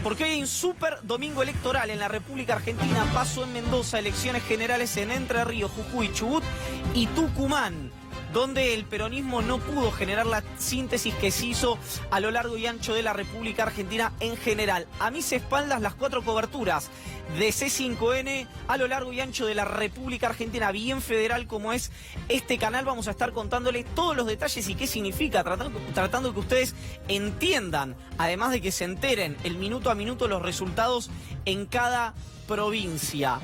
Porque hoy hay un super domingo electoral en la República Argentina, paso en Mendoza, elecciones generales en Entre Ríos, Jujuy, Chubut y Tucumán, donde el peronismo no pudo generar la síntesis que se hizo a lo largo y ancho de la República Argentina en general. A mis espaldas las 4 coberturas de C5N a lo largo y ancho de la República Argentina, bien federal como es este canal. Vamos a estar contándoles todos los detalles y qué significa, tratando que ustedes entiendan, además de que se enteren el minuto a minuto los resultados en cada provincia.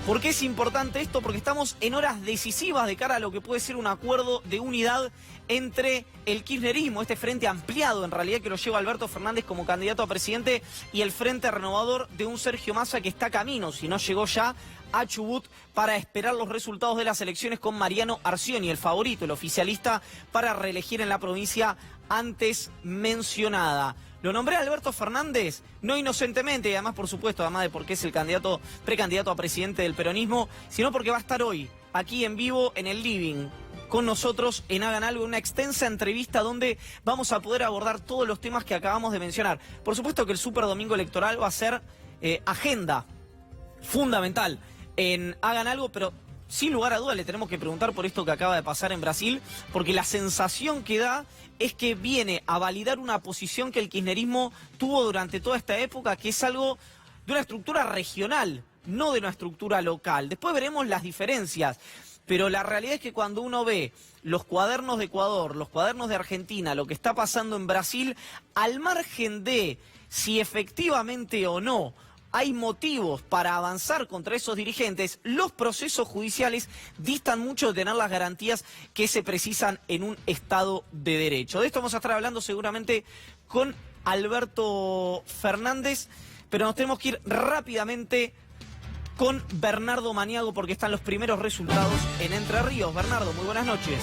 ¿Por qué es importante esto? Porque estamos en horas decisivas de cara a lo que puede ser un acuerdo de unidad entre el kirchnerismo, este frente ampliado en realidad que lo lleva Alberto Fernández como candidato a presidente, y el frente renovador de un Sergio Massa que está a camino, si no llegó ya, a Chubut para esperar los resultados de las elecciones con Mariano Arcioni, el favorito, el oficialista, para reelegir en la provincia antes mencionada. Lo nombré a Alberto Fernández, no inocentemente, y además, por supuesto, además de porque es el precandidato a presidente del peronismo, sino porque va a estar hoy, aquí en vivo, en el living, con nosotros en Hagan Algo, una extensa entrevista donde vamos a poder abordar todos los temas que acabamos de mencionar. Por supuesto que el super domingo electoral va a ser agenda fundamental en Hagan Algo, pero sin lugar a duda le tenemos que preguntar por esto que acaba de pasar en Brasil, porque la sensación que da es que viene a validar una posición que el kirchnerismo tuvo durante toda esta época, que es algo de una estructura regional, no de una estructura local. Después veremos las diferencias, pero la realidad es que cuando uno ve los cuadernos de Ecuador, los cuadernos de Argentina, lo que está pasando en Brasil, al margen de si efectivamente o no hay motivos para avanzar contra esos dirigentes, los procesos judiciales distan mucho de tener las garantías que se precisan en un Estado de Derecho. De esto vamos a estar hablando seguramente con Alberto Fernández, pero nos tenemos que ir rápidamente con Bernardo Maniago porque están los primeros resultados en Entre Ríos. Bernardo, muy buenas noches.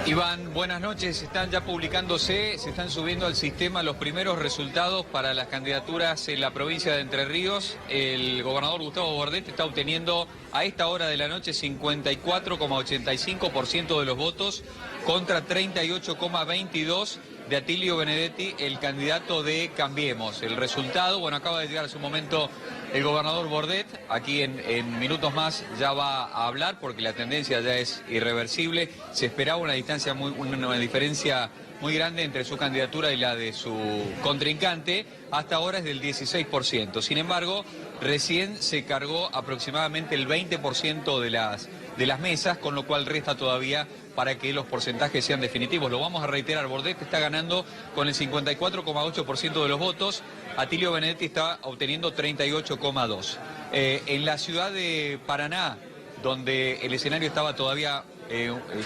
Iván, buenas noches. Están ya publicándose, se están subiendo al sistema los primeros resultados para las candidaturas en la provincia de Entre Ríos. El gobernador Gustavo Bordet está obteniendo a esta hora de la noche 54,85% de los votos contra 38,22% de Atilio Benedetti, el candidato de Cambiemos. El resultado, bueno, acaba de llegar a su momento el gobernador Bordet, aquí en minutos más ya va a hablar porque la tendencia ya es irreversible. Se esperaba una diferencia muy grande entre su candidatura y la de su contrincante, hasta ahora es del 16%. Sin embargo, recién se cargó aproximadamente el 20% de las mesas, con lo cual resta todavía para que los porcentajes sean definitivos. Lo vamos a reiterar, Bordet está ganando con el 54,8% de los votos, Atilio Benedetti está obteniendo 38,2%. En la ciudad de Paraná, donde el escenario estaba todavía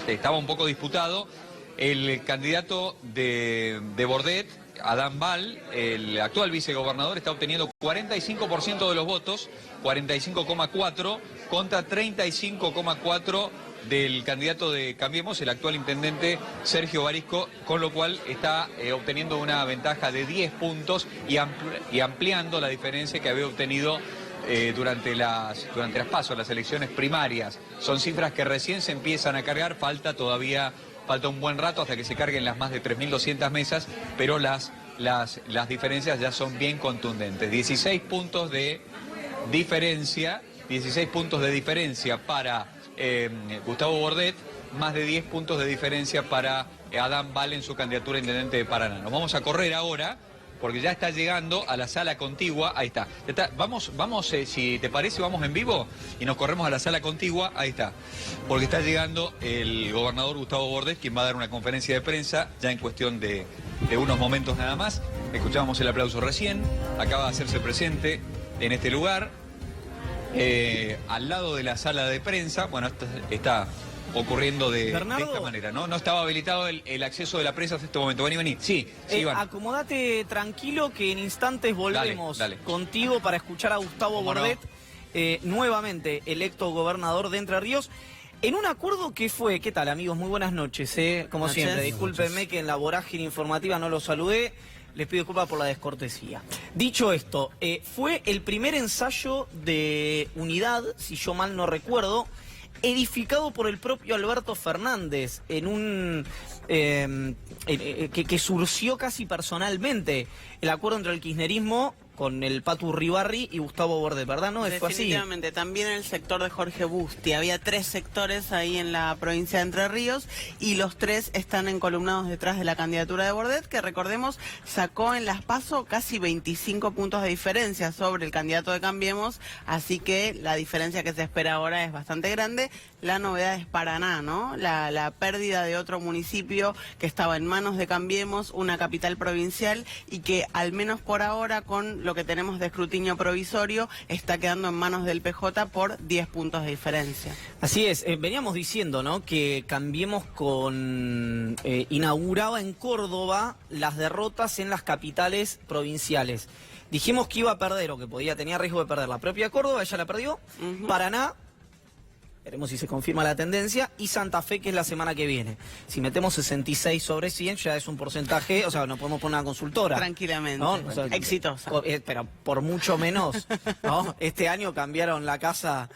estaba un poco disputado, el candidato de Bordet, Adán Bal, el actual vicegobernador, está obteniendo 45% de los votos, 45,4% contra 35,4% del candidato de Cambiemos, el actual intendente Sergio Barisco, con lo cual está obteniendo una ventaja de 10 puntos y ampliando la diferencia que había obtenido durante las PASO, las elecciones primarias. Son cifras que recién se empiezan a cargar, falta un buen rato hasta que se carguen las más de 3.200 mesas, pero las diferencias ya son bien contundentes. 16 puntos de diferencia para Gustavo Bordet, más de 10 puntos de diferencia para Adán Bal en su candidatura a intendente de Paraná. Nos vamos a correr ahora, porque ya está llegando a la sala contigua. Ahí está. Vamos, si te parece, vamos en vivo y nos corremos a la sala contigua. Ahí está. Porque está llegando el gobernador Gustavo Bordet, quien va a dar una conferencia de prensa ya en cuestión de unos momentos nada más. Escuchábamos el aplauso recién. Acaba de hacerse presente en este lugar, al lado de la sala de prensa. Bueno, esto está ocurriendo de esta manera, ¿no? No estaba habilitado el acceso de la prensa hasta este momento. Vení. Sí, Iván. Acomodate tranquilo que en instantes volvemos dale. contigo para escuchar a Gustavo Bordet, nuevamente electo gobernador de Entre Ríos, en un acuerdo que fue... ¿Qué tal, amigos? Muy buenas noches, como siempre. Discúlpenme que en la vorágine informativa no los saludé. Les pido disculpas por la descortesía. Dicho esto, fue el primer ensayo de unidad, si yo mal no recuerdo, edificado por el propio Alberto Fernández, en un que surció casi personalmente el acuerdo entre el kirchnerismo con el Patu Urribarri y Gustavo Bordet, ¿verdad? ¿No? ¿Fue así? Definitivamente, también el sector de Jorge Busti. Había 3 sectores ahí en la provincia de Entre Ríos y los 3 están encolumnados detrás de la candidatura de Bordet, que recordemos sacó en las PASO casi 25 puntos de diferencia sobre el candidato de Cambiemos, así que la diferencia que se espera ahora es bastante grande. La novedad es Paraná, ¿no? La pérdida de otro municipio que estaba en manos de Cambiemos, una capital provincial, y que al menos por ahora, con lo que tenemos de escrutinio provisorio, está quedando en manos del PJ por 10 puntos de diferencia. Así es, veníamos diciendo, ¿no?, que Cambiemos inauguraba en Córdoba las derrotas en las capitales provinciales. Dijimos que iba a perder, o que tenía riesgo de perder la propia Córdoba, ella la perdió. Paraná, veremos si se confirma la tendencia, y Santa Fe, que es la semana que viene. Si metemos 66 sobre 100, ya es un porcentaje, o sea, no podemos poner una consultora. Tranquilamente, ¿no? O sea, exitosa. Pero por mucho menos, ¿no? Este año cambiaron la casa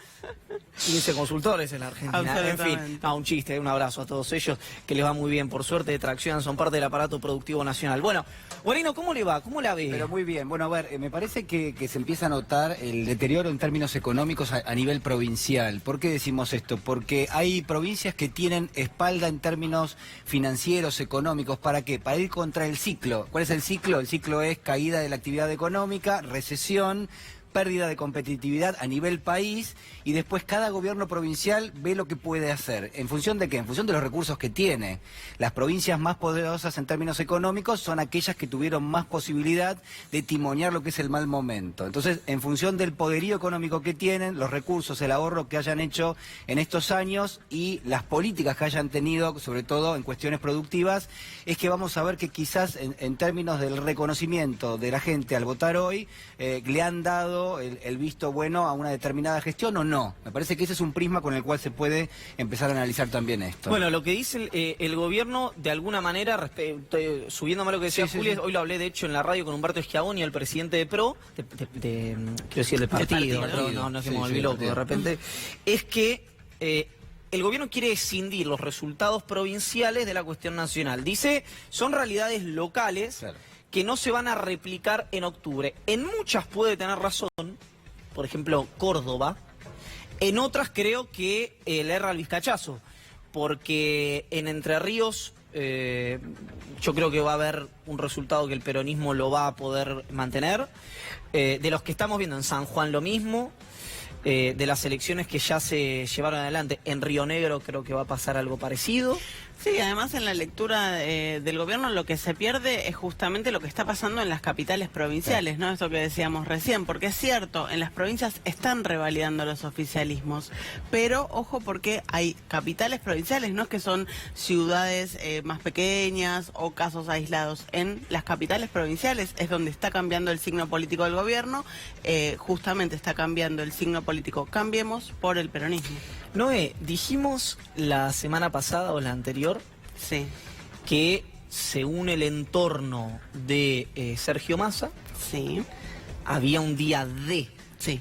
15 consultores en la Argentina. En fin, un chiste, un abrazo a todos ellos, que les va muy bien, por suerte, traccionan, son parte del aparato productivo nacional. Bueno, Guarino, ¿cómo le va? ¿Cómo la ve? Pero muy bien. Bueno, a ver, me parece que se empieza a notar el deterioro en términos económicos a nivel provincial. ¿Por qué decimos esto? Porque hay provincias que tienen espalda en términos financieros, económicos. ¿Para qué? Para ir contra el ciclo. ¿Cuál es el ciclo? El ciclo es caída de la actividad económica, recesión, pérdida de competitividad a nivel país, y después cada gobierno provincial ve lo que puede hacer. ¿En función de qué? En función de los recursos que tiene. Las provincias más poderosas en términos económicos son aquellas que tuvieron más posibilidad de timonear lo que es el mal momento. Entonces, en función del poderío económico que tienen, los recursos, el ahorro que hayan hecho en estos años y las políticas que hayan tenido, sobre todo en cuestiones productivas, es que vamos a ver que quizás en términos del reconocimiento de la gente al votar hoy, le han dado el visto bueno a una determinada gestión o no. Me parece que ese es un prisma con el cual se puede empezar a analizar también esto. Bueno, lo que dice el gobierno, de alguna manera, subiéndome a lo que decía Julia, hoy lo hablé de hecho en la radio con Humberto Schiavoni, el presidente de PRO, quiero decir del partido, no es que me volví loco de repente, es que el gobierno quiere escindir los resultados provinciales de la cuestión nacional. Dice, son realidades locales, claro, que no se van a replicar en octubre. En muchas puede tener razón, por ejemplo, Córdoba. En otras creo que le erra el vizcachazo, porque en Entre Ríos yo creo que va a haber un resultado que el peronismo lo va a poder mantener. De los que estamos viendo en San Juan lo mismo. De las elecciones que ya se llevaron adelante en Río Negro creo que va a pasar algo parecido. Sí, además en la lectura del gobierno lo que se pierde es justamente lo que está pasando en las capitales provinciales, ¿no? Esto que decíamos recién, porque es cierto, en las provincias están revalidando los oficialismos, pero ojo porque hay capitales provinciales, no es que son ciudades más pequeñas o casos aislados. En las capitales provinciales es donde está cambiando el signo político del gobierno, justamente está cambiando el signo político Cambiemos por el peronismo. Noé, dijimos la semana pasada o la anterior, sí, que según el entorno de Sergio Massa, sí, había un día D. Sí.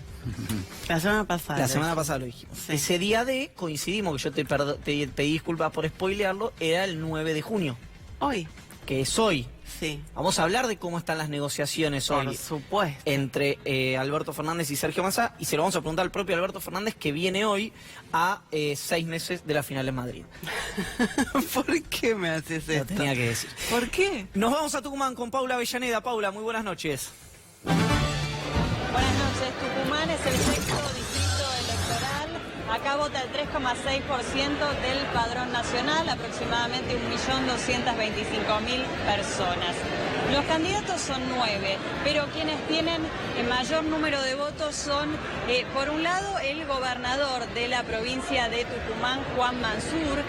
La semana pasada. La semana pasada lo dijimos. Sí. Ese día D, coincidimos, que yo te pedí disculpas por spoilearlo, era el 9 de junio. Hoy. Que es hoy. Sí. Vamos a hablar de cómo están las negociaciones hoy. Por supuesto. Entre Alberto Fernández y Sergio Massa, y se lo vamos a preguntar al propio Alberto Fernández, que viene hoy a 6 meses de la final en Madrid. ¿Por qué me haces esto? Lo tenía que decir. ¿Por qué? Nos vamos a Tucumán con Paula Avellaneda. Paula, muy buenas noches. Buenas noches. Tucumán es el sexto distrito electoral. Acá vota el 3,6% del padrón nacional, aproximadamente 1.225.000 personas. Los candidatos son 9, pero quienes tienen el mayor número de votos son, por un lado, el gobernador de la provincia de Tucumán, Juan Mansur,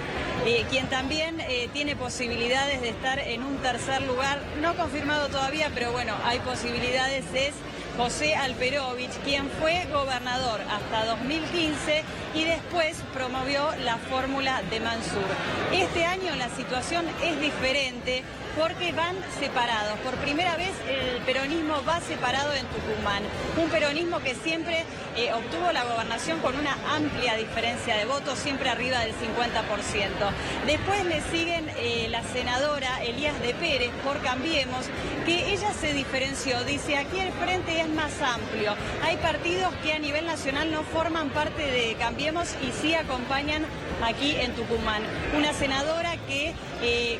quien también tiene posibilidades de estar en un tercer lugar, no confirmado todavía, pero bueno, hay posibilidades, es José Alperovich, quien fue gobernador hasta 2015 y después promovió la fórmula de Mansur. Este año la situación es diferente porque van separados. Por primera vez el peronismo va separado en Tucumán. Un peronismo que siempre obtuvo la gobernación con una amplia diferencia de votos, siempre arriba del 50%. Después le siguen la senadora Elías de Pérez por Cambiemos, que ella se diferenció. Dice, aquí el frente es más amplio. Hay partidos que a nivel nacional no forman parte de Cambiemos y sí acompañan aquí en Tucumán. Una senadora que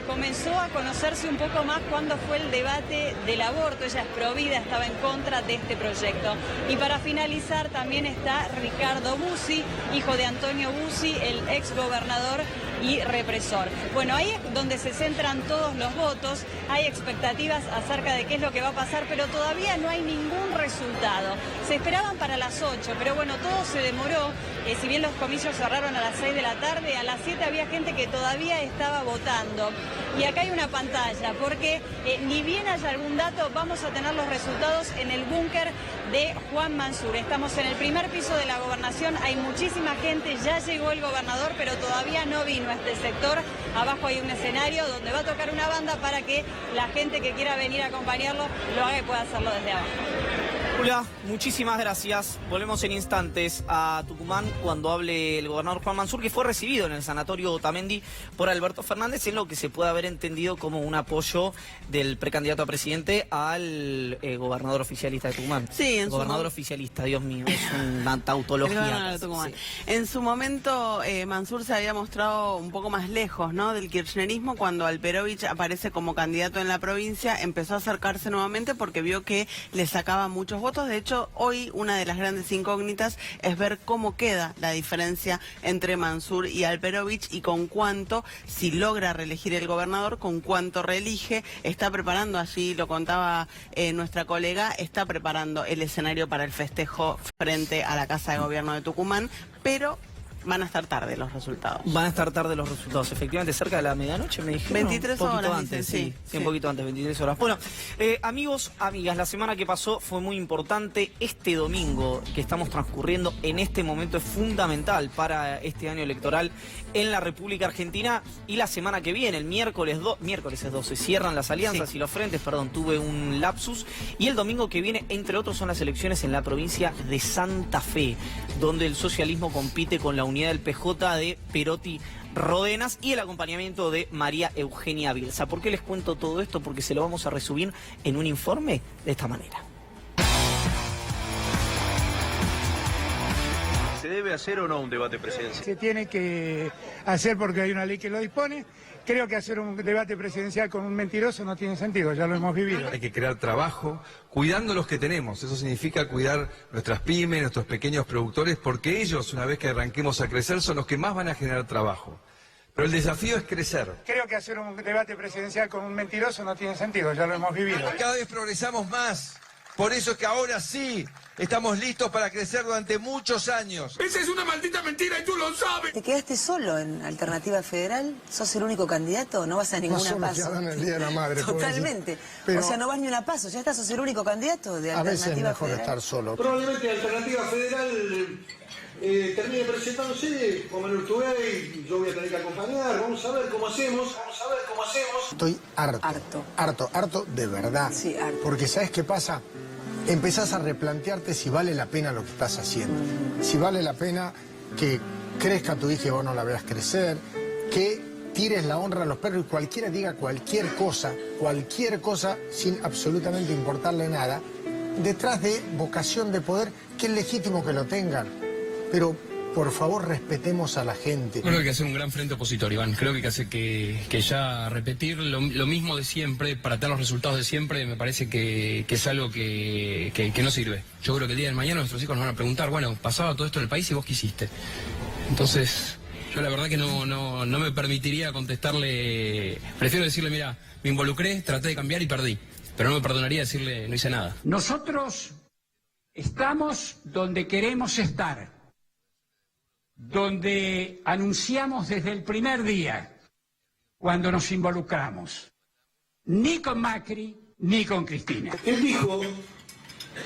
comenzó a conocerse un poco más cuando fue el debate del aborto. Ella es provida, estaba en contra de este proyecto. Y para finalizar también está Ricardo Bussi, hijo de Antonio Bussi, el ex gobernador y represor. Bueno, ahí es donde se centran todos los votos. Hay expectativas acerca de qué es lo que va a pasar, pero todavía no hay ningún resultado. Se esperaban para las 8, pero bueno, todo se demoró. Si bien los comicios cerraron a las 6 de la tarde, a las 7 había gente que todavía estaba votando. Y acá hay una pantalla, porque ni bien haya algún dato, vamos a tener los resultados en el búnker de Juan Mansur. Estamos en el primer piso de la gobernación, hay muchísima gente, ya llegó el gobernador, pero todavía no vino a este sector. Abajo hay un escenario donde va a tocar una banda para que la gente que quiera venir a acompañarlo lo haga y pueda hacerlo desde abajo. Hola, muchísimas gracias. Volvemos en instantes a Tucumán cuando hable el gobernador Juan Mansur, que fue recibido en el sanatorio Otamendi por Alberto Fernández, en lo que se puede haber entendido como un apoyo del precandidato a presidente al gobernador oficialista de Tucumán. Sí, en gobernador oficialista, Dios mío, es una tautología. Sí. Sí. En su momento Mansur se había mostrado un poco más lejos, ¿no?, del kirchnerismo. Cuando Alperovich aparece como candidato en la provincia, empezó a acercarse nuevamente porque vio que le sacaba muchos votos. De hecho, hoy una de las grandes incógnitas es ver cómo queda la diferencia entre Mansur y Alperovich y con cuánto, si logra reelegir el gobernador, con cuánto reelige. Está preparando, allí lo contaba nuestra colega, está preparando el escenario para el festejo frente a la Casa de Gobierno de Tucumán, pero van a estar tarde los resultados. Van a estar tarde los resultados, efectivamente, cerca de la medianoche, me dijeron. 23 un poquito horas, antes, dicen, sí, un poquito antes, 23 horas. Bueno, amigos, amigas, la semana que pasó fue muy importante. Este domingo que estamos transcurriendo en este momento es fundamental para este año electoral en la República Argentina, y la semana que viene, el miércoles es 12, cierran las alianzas y los frentes, perdón, tuve un lapsus, y el domingo que viene, entre otros, son las elecciones en la provincia de Santa Fe, donde el socialismo compite con la unidad del PJ de Perotti Rodenas y el acompañamiento de María Eugenia Bielsa. ¿Por qué les cuento todo esto? Porque se lo vamos a resumir en un informe de esta manera. ¿Se debe hacer o no un debate presidencial? Se tiene que hacer porque hay una ley que lo dispone. Creo que hacer un debate presidencial con un mentiroso no tiene sentido, ya lo hemos vivido. Hay que crear trabajo, cuidando los que tenemos. Eso significa cuidar nuestras pymes, nuestros pequeños productores, porque ellos, una vez que arranquemos a crecer, son los que más van a generar trabajo. Pero el desafío es crecer. Creo que hacer un debate presidencial con un mentiroso no tiene sentido, ya lo hemos vivido. Cada vez progresamos más. Por eso es que ahora sí estamos listos para crecer durante muchos años. Esa es una maldita mentira y tú lo sabes. ¿Te quedaste solo en Alternativa Federal? ¿Sos el único candidato? ¿No vas a ninguna paso? En el Día de la Madre. Totalmente. Pero, o sea, no vas ni una paso. Ya estás, sos el único candidato de Alternativa Federal. A veces es mejor estar solo. Probablemente Alternativa Federal termine presentándose con Manuel Tugay, yo voy a tener que acompañar, vamos a ver cómo hacemos. Estoy harto de verdad. Sí, harto. Porque ¿sabes qué pasa? Empezás a replantearte si vale la pena lo que estás haciendo. Si vale la pena que crezca tu hija y vos no la veas crecer, que tires la honra a los perros y cualquiera diga cualquier cosa, sin absolutamente importarle nada, detrás de vocación de poder, que es legítimo que lo tengan. Pero, por favor, respetemos a la gente. Creo que hay que hacer un gran frente opositor, Iván. Creo que hay que hacer que ya repetir lo mismo de siempre, para tener los resultados de siempre, me parece que es algo que no sirve. Yo creo que el día de mañana nuestros hijos nos van a preguntar, bueno, pasaba todo esto en el país y vos qué hiciste. Entonces, yo la verdad que no me permitiría contestarle, prefiero decirle, mira, me involucré, traté de cambiar y perdí. Pero no me perdonaría decirle, no hice nada. Nosotros estamos donde queremos estar, donde anunciamos desde el primer día, cuando nos involucramos, ni con Macri, ni con Cristina. Él dijo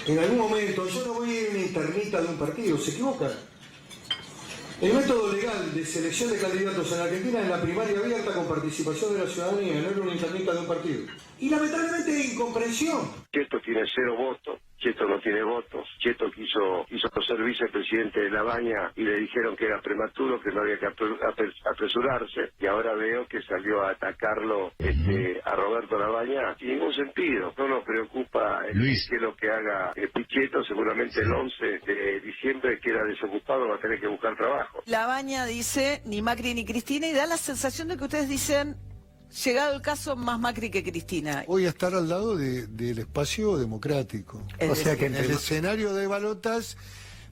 en algún momento, yo no voy a ir una internita de un partido, se equivocan. El método legal de selección de candidatos en Argentina es la primaria abierta con participación de la ciudadanía, no era una internita de un partido. Y lamentablemente hay incomprensión. Cheto tiene 0 votos, Cheto no tiene votos, Cheto quiso ser vicepresidente de La Baña y le dijeron que era prematuro, que no había que apresurarse, y ahora veo que salió a atacarlo a Roberto La Baña sin ningún sentido. No nos preocupa qué es lo que haga Pichetto, seguramente el 11 de diciembre queda desocupado, va a tener que buscar trabajo. La Baña dice ni Macri ni Cristina y da la sensación de que ustedes dicen, llegado el caso, más Macri que Cristina. Voy a estar al lado del espacio democrático. O sea que en el escenario de balotas,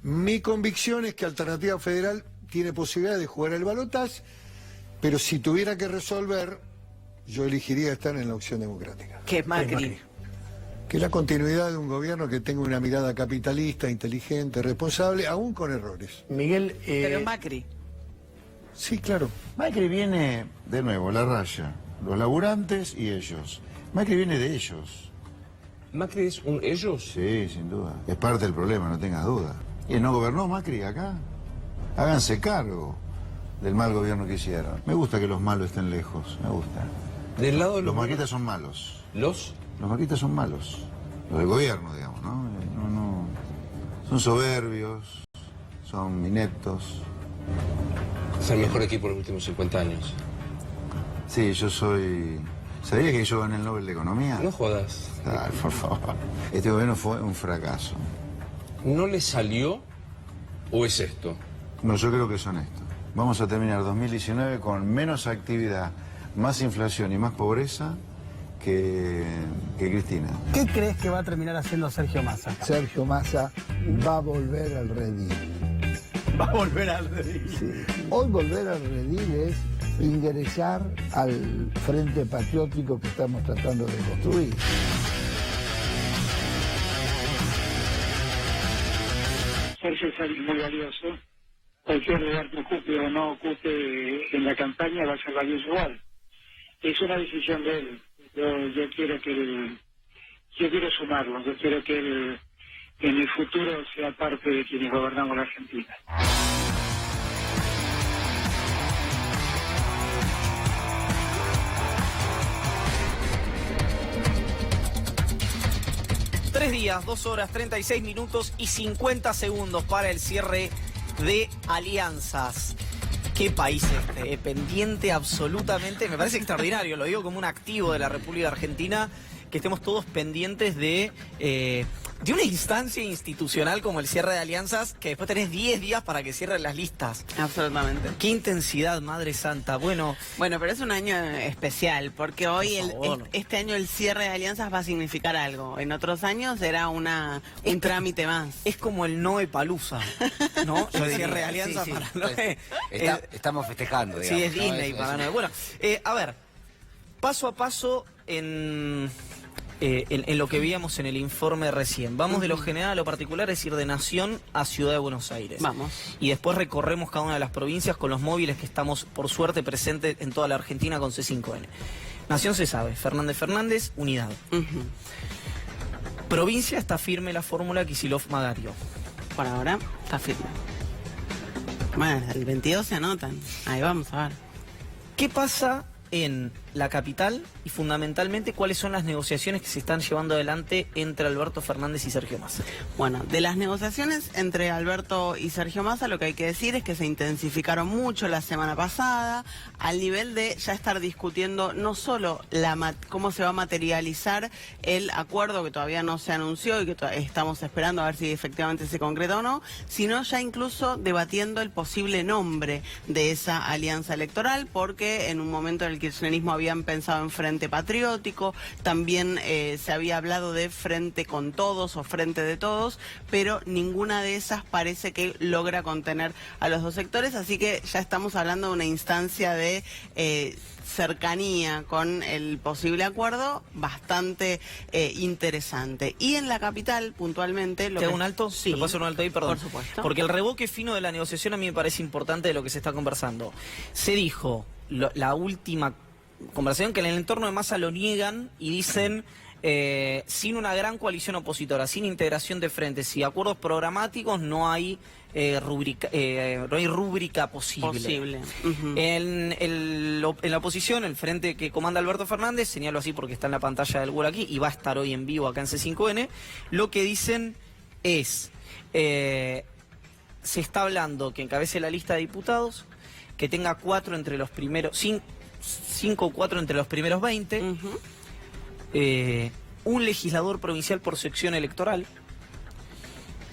mi convicción es que Alternativa Federal tiene posibilidad de jugar el balotas, pero si tuviera que resolver, yo elegiría estar en la opción democrática. ¿Qué es Macri? Que la continuidad de un gobierno que tenga una mirada capitalista, inteligente, responsable, aún con errores. Miguel... Pero Macri. Sí, claro. Macri viene, de nuevo, la raya. Los laburantes y ellos. Macri viene de ellos. ¿Macri es un ellos? Sí, sin duda. Es parte del problema, no tengas duda. ¿Y no gobernó Macri acá? Háganse cargo del mal gobierno que hicieron. Me gusta que los malos estén lejos, me gusta. Del lado de los maquistas son malos. ¿Los? Los maquistas son malos. Los del gobierno, digamos, ¿no? Son soberbios, son ineptos. Es el mejor equipo de los últimos 50 años. Sí, yo soy... ¿Sabía que yo gané el Nobel de Economía? No jodas. Ay, por favor. Este gobierno fue un fracaso. ¿No le salió o es esto? No, yo creo que son esto. Vamos a terminar 2019 con menos actividad, más inflación y más pobreza que Cristina. ¿Qué crees que va a terminar haciendo Sergio Massa? Sergio Massa va a volver al redil. Va a volver al redil. Sí. Hoy volver al redil es ingresar al frente patriótico que estamos tratando de construir. Sergio es alguien muy valioso. Cualquier lugar que ocupe o no ocupe en la campaña va a ser valioso igual. Es una decisión de él. Yo quiero que él, yo quiero sumarlo, yo quiero que él en el futuro sea parte de quienes gobernamos la Argentina. Tres días, 2 horas, 36 minutos y 50 segundos para el cierre de alianzas. Qué país pendiente absolutamente, me parece extraordinario, lo digo como un activo de la República Argentina, que estemos todos pendientes de una instancia institucional como el cierre de alianzas, que después tenés 10 días para que cierren las listas. Absolutamente. Qué intensidad, Madre Santa. Bueno, pero es un año especial, porque hoy este año el cierre de alianzas va a significar algo. En otros años era un trámite más. Es como el Noe Palusa, ¿no? El cierre de alianzas sí. para Noe. Estamos festejando, digamos. Sí, es Disney para Noe. Bueno, a ver, paso a paso en lo que veíamos en el informe recién. Vamos de lo general a lo particular, es decir, de Nación a Ciudad de Buenos Aires. Vamos. Y después recorremos cada una de las provincias con los móviles que estamos, por suerte, presentes en toda la Argentina con C5N. Nación se sabe, Fernández, unidad. Provincia está firme la fórmula Kicillof-Magario. Por ahora está firme. Bueno, el 22 se anotan. Ahí vamos a ver. ¿Qué pasa en la capital y fundamentalmente cuáles son las negociaciones que se están llevando adelante entre Alberto Fernández y Sergio Massa? Bueno, de las negociaciones entre Alberto y Sergio Massa, lo que hay que decir es que se intensificaron mucho la semana pasada, al nivel de ya estar discutiendo no solo cómo se va a materializar el acuerdo que todavía no se anunció y que estamos esperando a ver si efectivamente se concreta o no, sino ya incluso debatiendo el posible nombre de esa alianza electoral, porque en un momento en el kirchnerismo habían pensado en Frente Patriótico, también se había hablado de Frente con Todos o Frente de Todos, pero ninguna de esas parece que logra contener a los dos sectores, así que ya estamos hablando de una instancia de cercanía con el posible acuerdo bastante interesante. Y en la capital, puntualmente... ¿Te hago un alto? Sí. ¿Me puedo hacer un alto ahí? Perdón. Por supuesto. Porque el revoque fino de la negociación a mí me parece importante de lo que se está conversando. Se dijo, la última conversación, que en el entorno de Massa lo niegan y dicen sin una gran coalición opositora, sin integración de frentes y acuerdos programáticos, no hay rúbrica posible. En la oposición, el frente que comanda Alberto Fernández, señalo así porque está en la pantalla del Google aquí y va a estar hoy en vivo acá en C5N, lo que dicen es, se está hablando que encabece la lista de diputados, que tenga 4 entre los primeros, 5 o 4 entre los primeros 20, un legislador provincial por sección electoral,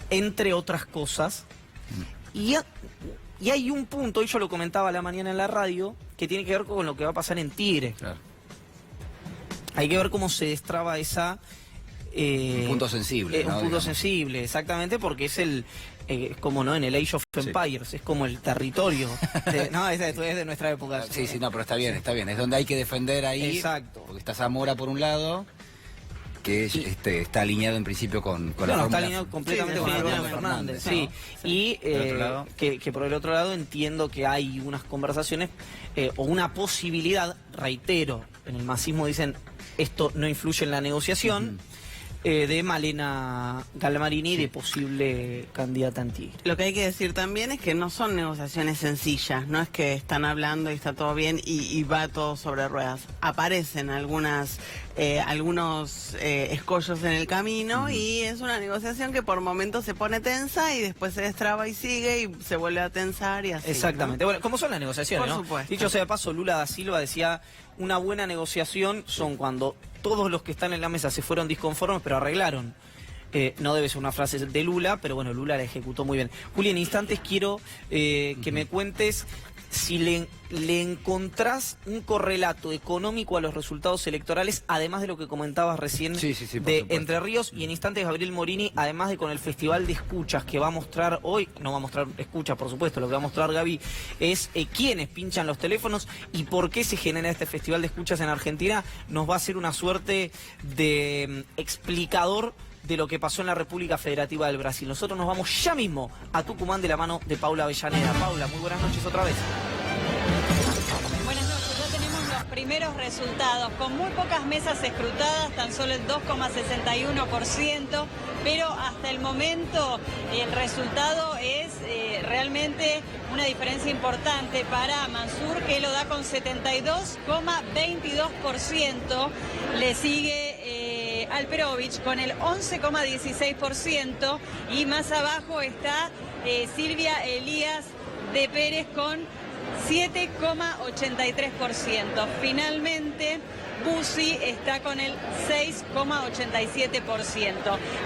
entre otras cosas. Y hay un punto, y yo lo comentaba a la mañana en la radio, que tiene que ver con lo que va a pasar en Tigre. Claro. Hay que ver cómo se destraba esa... un punto sensible, ¿no? Un punto sensible, exactamente, porque es como no en el Age of Empires, es como el territorio. No, es de nuestra época. Sí, no, pero está bien. Es donde hay que defender ahí. Exacto. Porque está Zamora por un lado, que está alineado en principio con la fórmula. Está alineado completamente con Alberto Fernández. Sí. Y que por el otro lado entiendo que hay unas conversaciones o una posibilidad, reitero, en el masismo dicen esto no influye en la negociación, de Malena Galmarini de posible candidata en Tigre. Lo que hay que decir también es que no son negociaciones sencillas, no es que están hablando y está todo bien y va todo sobre ruedas. Aparecen algunos escollos en el camino y es una negociación que por momentos se pone tensa y después se destraba y sigue y se vuelve a tensar y así. Exactamente. ¿No? Bueno, ¿cómo son las negociaciones? Por ¿no? supuesto. Dicho sea de paso, Lula da Silva decía, una buena negociación son cuando todos los que están en la mesa se fueron disconformes pero arreglaron. No debe ser una frase de Lula, pero bueno, Lula la ejecutó muy bien. Juli, en instantes quiero que me cuentes si le encontrás un correlato económico a los resultados electorales, además de lo que comentabas recién de Entre Ríos, y en instantes Gabriel Morini, además de con el Festival de Escuchas que va a mostrar hoy, no va a mostrar escuchas por supuesto, lo que va a mostrar Gaby es quiénes pinchan los teléfonos y por qué se genera este Festival de Escuchas en Argentina. Nos va a hacer una suerte de explicador de lo que pasó en la República Federativa del Brasil. Nosotros nos vamos ya mismo a Tucumán de la mano de Paula Avellaneda. Paula, muy buenas noches otra vez. Buenas noches, ya tenemos los primeros resultados, con muy pocas mesas escrutadas, tan solo el 2,61%, pero hasta el momento el resultado es realmente una diferencia importante para Mansur, que lo da con 72,22%, le sigue Alperovich con el 11,16% y más abajo está Silvia Elías de Pérez con 7,83%. Finalmente, Bussi está con el 6,87%.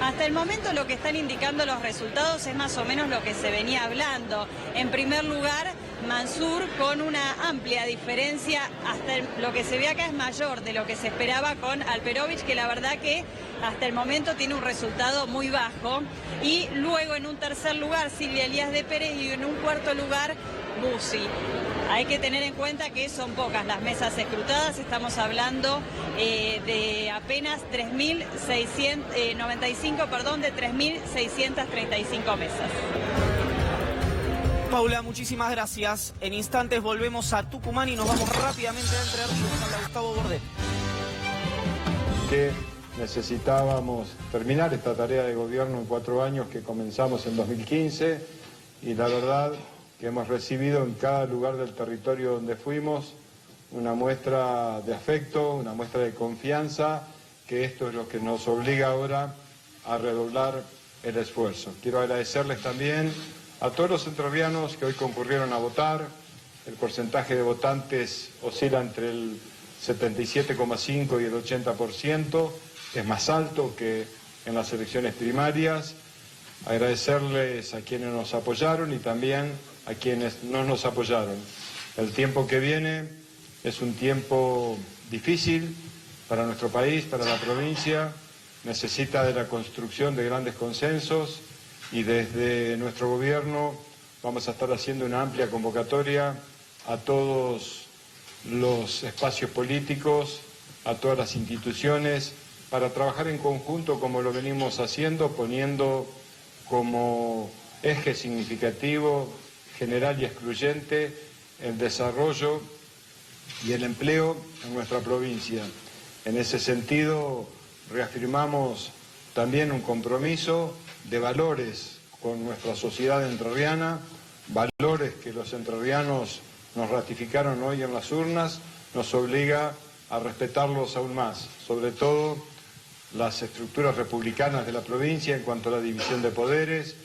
Hasta el momento lo que están indicando los resultados es más o menos lo que se venía hablando. En primer lugar, Mansur con una amplia diferencia, hasta lo que se ve acá es mayor de lo que se esperaba con Alperovich, que la verdad que hasta el momento tiene un resultado muy bajo. Y luego en un tercer lugar Silvia Elías de Pérez y en un cuarto lugar Bussi. Hay que tener en cuenta que son pocas las mesas escrutadas, estamos hablando de apenas 3.635 mesas. Paula, muchísimas gracias. En instantes volvemos a Tucumán y nos vamos rápidamente a Entre Ríos con Gustavo Bordet. Que necesitábamos terminar esta tarea de gobierno en 4 años que comenzamos en 2015 y la verdad que hemos recibido en cada lugar del territorio donde fuimos una muestra de afecto, una muestra de confianza, que esto es lo que nos obliga ahora a redoblar el esfuerzo. Quiero agradecerles también a todos los entrerrianos que hoy concurrieron a votar. El porcentaje de votantes oscila entre el 77,5% y el 80%, es más alto que en las elecciones primarias. Agradecerles a quienes nos apoyaron y también a quienes no nos apoyaron. El tiempo que viene es un tiempo difícil para nuestro país, para la provincia, necesita de la construcción de grandes consensos y desde nuestro gobierno vamos a estar haciendo una amplia convocatoria a todos los espacios políticos, a todas las instituciones, para trabajar en conjunto como lo venimos haciendo, poniendo como eje significativo, general y excluyente, el desarrollo y el empleo en nuestra provincia. En ese sentido, reafirmamos también un compromiso de valores con nuestra sociedad entrerriana, valores que los entrerrianos nos ratificaron hoy en las urnas, nos obliga a respetarlos aún más, sobre todo las estructuras republicanas de la provincia en cuanto a la división de poderes,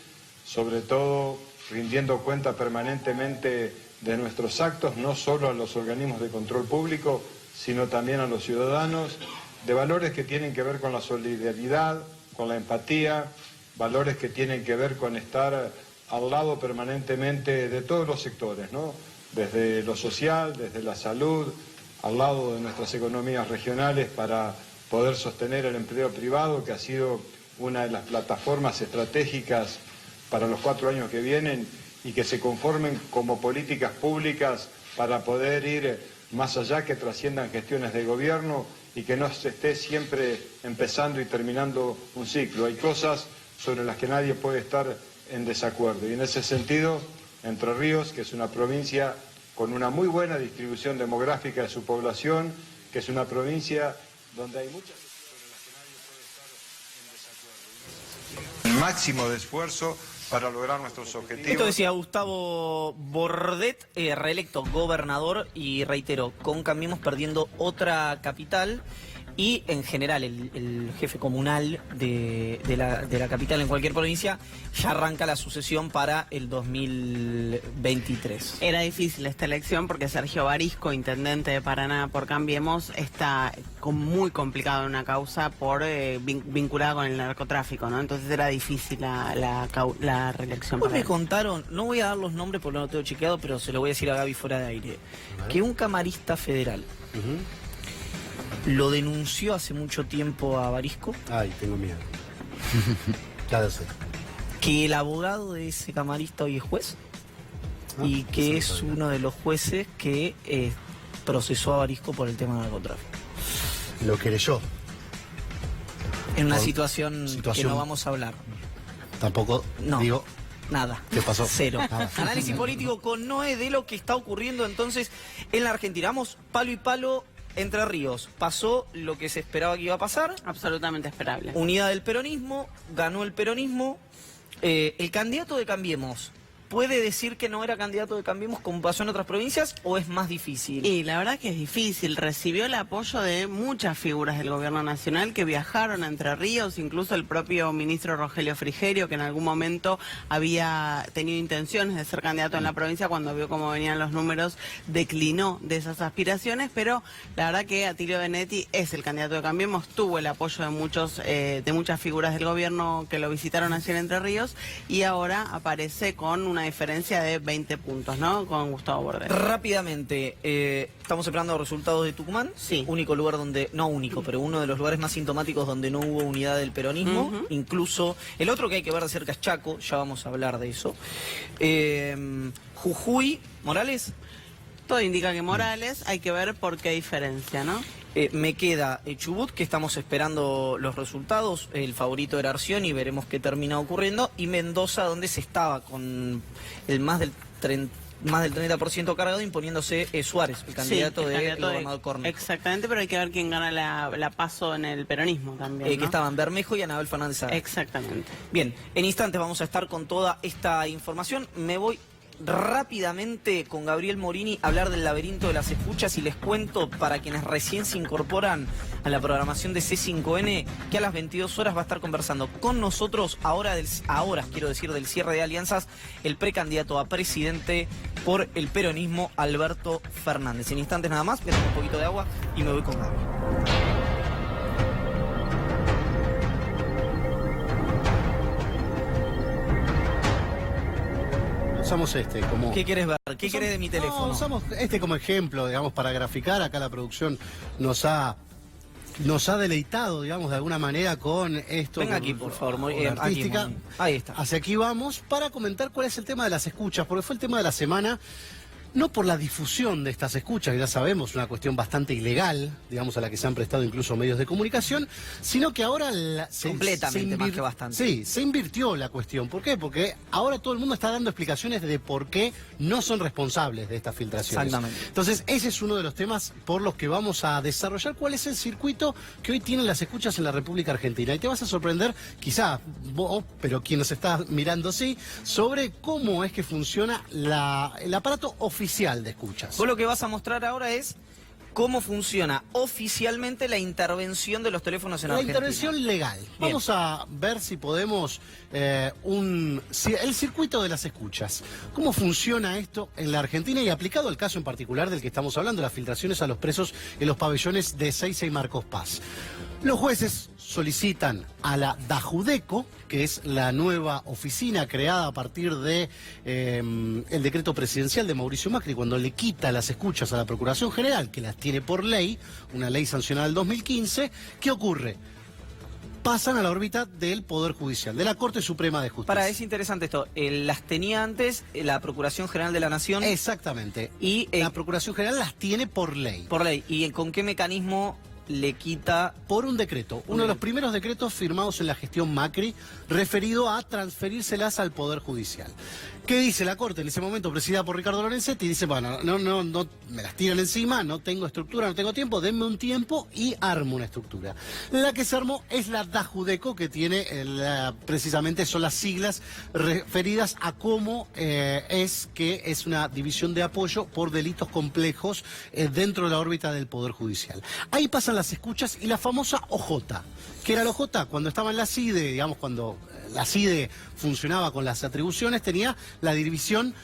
sobre todo rindiendo cuenta permanentemente de nuestros actos, no solo a los organismos de control público, sino también a los ciudadanos, de valores que tienen que ver con la solidaridad, con la empatía, valores que tienen que ver con estar al lado permanentemente de todos los sectores, ¿no? Desde lo social, desde la salud, al lado de nuestras economías regionales para poder sostener el empleo privado, que ha sido una de las plataformas estratégicas para los 4 años que vienen y que se conformen como políticas públicas para poder ir más allá, que trasciendan gestiones de gobierno y que no se esté siempre empezando y terminando un ciclo. Hay cosas sobre las que nadie puede estar en desacuerdo y en ese sentido Entre Ríos, que es una provincia con una muy buena distribución demográfica de su población, que es una provincia donde hay muchas sobre las que nadie puede estar en desacuerdo. El máximo de esfuerzo para lograr nuestros objetivos. Esto decía Gustavo Bordet, reelecto gobernador, y reitero, con Cambiemos perdiendo otra capital. Y en general el jefe comunal de la capital en cualquier provincia ya arranca la sucesión para el 2023. Era difícil esta elección porque Sergio Barisco, intendente de Paraná por Cambiemos, está muy complicado en una causa por vinculada con el narcotráfico, ¿no? Entonces era difícil la reelección. Pues me contaron, no voy a dar los nombres porque no lo tengo chequeado, pero se lo voy a decir a Gaby fuera de aire, que un camarista federal lo denunció hace mucho tiempo a Barisco. Ay, tengo miedo. Ya lo sé. Que el abogado de ese camarista hoy es juez y que es uno de los jueces que procesó a Barisco por el tema del narcotráfico. Lo querelló. En una situación que no vamos a hablar. Tampoco, no. Digo... Nada. ¿Qué pasó? Cero. Nada. Análisis político con Noé de lo que está ocurriendo entonces en la Argentina. Vamos palo y palo. Entre Ríos, pasó lo que se esperaba que iba a pasar. Absolutamente esperable. Unidad del peronismo, ganó el peronismo. El candidato de Cambiemos, ¿puede decir que no era candidato de Cambiemos como pasó en otras provincias o es más difícil? Y la verdad que es difícil. Recibió el apoyo de muchas figuras del gobierno nacional que viajaron a Entre Ríos, incluso el propio ministro Rogelio Frigerio, que en algún momento había tenido intenciones de ser candidato en la provincia, cuando vio cómo venían los números, declinó de esas aspiraciones, pero la verdad que Atilio Benedetti es el candidato de Cambiemos, tuvo el apoyo de muchas figuras del gobierno que lo visitaron ayer en Entre Ríos y ahora aparece con una diferencia de 20 puntos, ¿no? Con Gustavo Bordet. Rápidamente, estamos esperando resultados de Tucumán. Sí. Único lugar donde, no único, pero uno de los lugares más sintomáticos donde no hubo unidad del peronismo. Incluso el otro que hay que ver de cerca es Chaco, ya vamos a hablar de eso. Jujuy, Morales. Todo indica que Morales, hay que ver por qué diferencia, ¿no? Me queda Chubut, que estamos esperando los resultados. El favorito era Arcioni, veremos qué termina ocurriendo. Y Mendoza, donde se estaba con el más del 30% cargado, imponiéndose Suárez, el candidato del gobernador Cornejo. Exactamente, pero hay que ver quién gana la PASO en el peronismo también, ¿no? Que estaban Bermejo y Anabel Fernández Saga. Exactamente. Bien, en instantes vamos a estar con toda esta información. Me voy rápidamente con Gabriel Morini a hablar del laberinto de las escuchas y les cuento, para quienes recién se incorporan a la programación de C5N, que a las 22 horas va a estar conversando con nosotros del cierre de alianzas, el precandidato a presidente por el peronismo, Alberto Fernández. En instantes nada más, voy a tomar un poquito de agua y me voy con Gabriel. Usamos como... ¿Qué quieres ver? ¿Qué querés de mi teléfono? No, usamos como ejemplo, digamos, para graficar. Acá la producción nos ha deleitado, digamos, de alguna manera con esto. Venga aquí, por favor, artística. Ahí está. Hacia aquí vamos para comentar cuál es el tema de las escuchas, porque fue el tema de la semana. no por la difusión de estas escuchas, que ya sabemos, una cuestión bastante ilegal, digamos, a la que se han prestado incluso medios de comunicación, sino que ahora completamente, más que bastante. Sí, se invirtió la cuestión. ¿Por qué? Porque ahora todo el mundo está dando explicaciones de por qué no son responsables de estas filtraciones. Exactamente. Entonces, ese es uno de los temas por los que vamos a desarrollar cuál es el circuito que hoy tienen las escuchas en la República Argentina. Y te vas a sorprender, quizá vos, pero quien nos está mirando sí, sobre cómo es que funciona el aparato oficial de escuchas. Vos lo que vas a mostrar ahora es cómo funciona oficialmente la intervención de los teléfonos en Argentina. La intervención legal. Bien. Vamos a ver si podemos el circuito de las escuchas. ¿Cómo funciona esto en la Argentina y aplicado al caso en particular del que estamos hablando, las filtraciones a los presos en los pabellones de Ezeiza y Marcos Paz? Los jueces solicitan a la DAJUDECO, que es la nueva oficina creada a partir de el decreto presidencial de Mauricio Macri, cuando le quita las escuchas a la Procuración General, que las tiene por ley, una ley sancionada del 2015. ¿Qué ocurre? Pasan a la órbita del Poder Judicial, de la Corte Suprema de Justicia. Es interesante esto. Las tenía antes la Procuración General de la Nación. Exactamente. Y la Procuración General las tiene por ley. Por ley. ¿Y con qué mecanismo le quita? Por un decreto. Uno de los primeros decretos firmados en la gestión Macri, referido a transferírselas al Poder Judicial. ¿Qué dice la Corte en ese momento, presidida por Ricardo Lorenzetti? Dice, bueno, no, me las tiran encima, no tengo estructura, no tengo tiempo, denme un tiempo y armo una estructura. La que se armó es la DAJUDECO, que tiene, precisamente son las siglas referidas a cómo es una división de apoyo por delitos complejos dentro de la órbita del Poder Judicial. Ahí pasan las escuchas y la famosa OJ. ¿Qué era la OJ? Cuando estaba en la CIDE, digamos, cuando la CIDE funcionaba con las atribuciones, tenía la división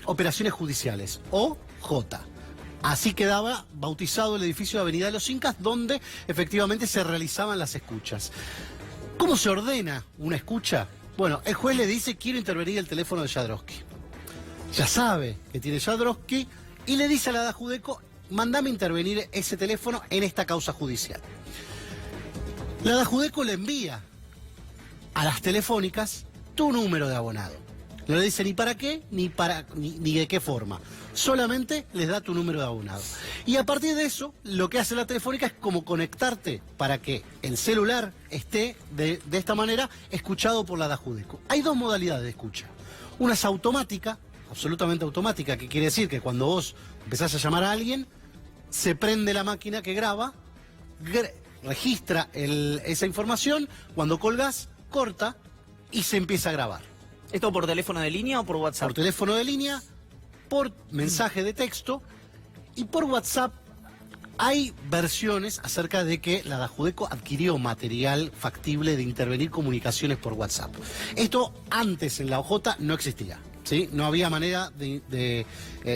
Operaciones Judiciales, OJ. Así quedaba bautizado el edificio de Avenida de los Incas, donde efectivamente se realizaban las escuchas. ¿Cómo se ordena una escucha? Bueno, el juez le dice, quiero intervenir el teléfono de Jadrowski. Ya sabe que tiene Jadrowski y le dice a la DAJUDECO, mandame intervenir ese teléfono en esta causa judicial. La DAJUDECO le envía a las telefónicas tu número de abonado. No le dice ni para qué, ni de qué forma. Solamente les da tu número de abonado. Y a partir de eso, lo que hace la telefónica es como conectarte para que el celular esté de esta manera escuchado por la DAJUDECO. Hay dos modalidades de escucha. Una es automática, absolutamente automática, que quiere decir que cuando vos empezás a llamar a alguien, se prende la máquina que graba, registra esa información, cuando colgás, corta y se empieza a grabar. ¿Esto por teléfono de línea o por WhatsApp? Por teléfono de línea, por mensaje de texto y por WhatsApp. Hay versiones acerca de que la DAJUDECO adquirió material factible de intervenir comunicaciones por WhatsApp. Esto antes en la OJ no existía. ¿Sí? No había manera de